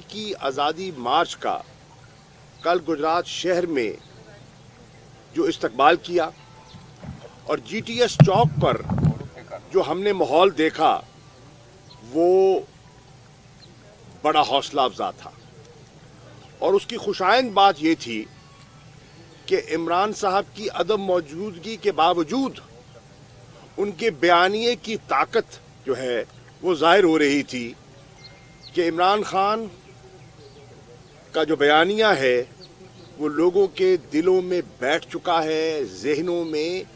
की आज़ादी मार्च का कल गुजरात शहर में जो इस्तकबाल किया और जीटीएस चौक पर जो हमने माहौल देखा वो बड़ा हौसला अफजा था। और उसकी खुशाइंद बात ये थी कि इमरान साहब की अदम मौजूदगी के बावजूद उनके बयानिए की ताकत जो है वो जाहिर हो रही थी कि इमरान खान का जो बयानिया है वो लोगों के दिलों में बैठ चुका है, जहनों में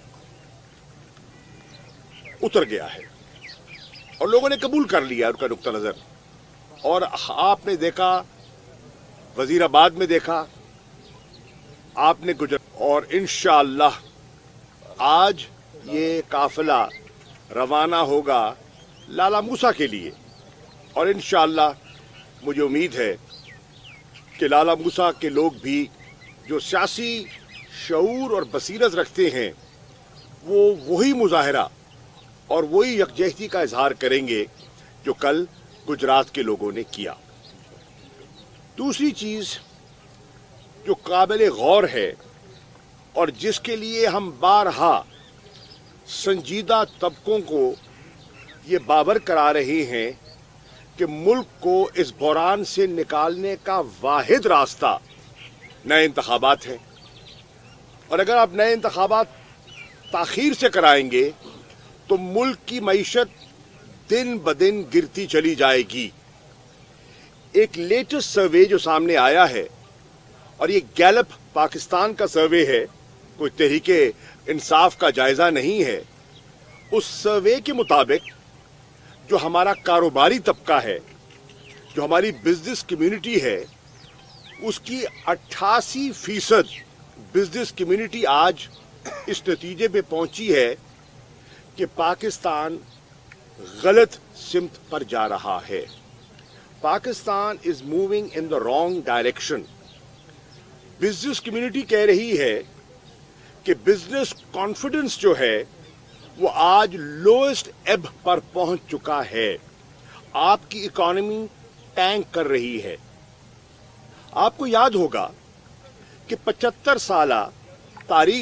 उतर गया है और लोगों ने कबूल कर लिया उनका नुक्ता नज़र। और आपने देखा, वजीराबाद में देखा आपने, गुजरात, और इंशाअल्लाह आज ये काफिला रवाना होगा लाला मूसा के लिए। और इंशाअल्लाह मुझे उम्मीद है कि लाला मूसा के लोग भी जो सियासी शऊर और बसीरत रखते हैं वो वही मुजाहरा और वही यकजहती का इजहार करेंगे जो कल गुजरात के लोगों ने किया। दूसरी चीज़ जो काबिल गौर है और जिसके लिए हम बारहा संजीदा तबकों को ये बावर करा रहे हैं कि मुल्क को इस बहरान से निकालने का वाहिद रास्ता नए इंतखाबात हैं। और अगर आप नए इंतखाबात ताखीर से कराएंगे तो मुल्क की मईशत दिन ब दिन गिरती चली जाएगी। एक लेटेस्ट सर्वे जो सामने आया है, और ये गैलप पाकिस्तान का सर्वे है, कोई तहरीके इंसाफ का जायजा नहीं है, उस सर्वे के मुताबिक जो हमारा कारोबारी तबका है, जो हमारी बिजनेस कम्युनिटी है, उसकी 88% बिजनेस कम्युनिटी आज इस नतीजे पे पहुंची है कि पाकिस्तान गलत सिमत पर जा रहा है। Pakistan is moving in the wrong direction. Business community कह रही है कि बिजनेस कॉन्फिडेंस जो है वो आज लोएस्ट एब पर पहुंच चुका है। आपकी इकोनॉमी टैंक कर रही है। आपको याद होगा कि 75 साला तारीख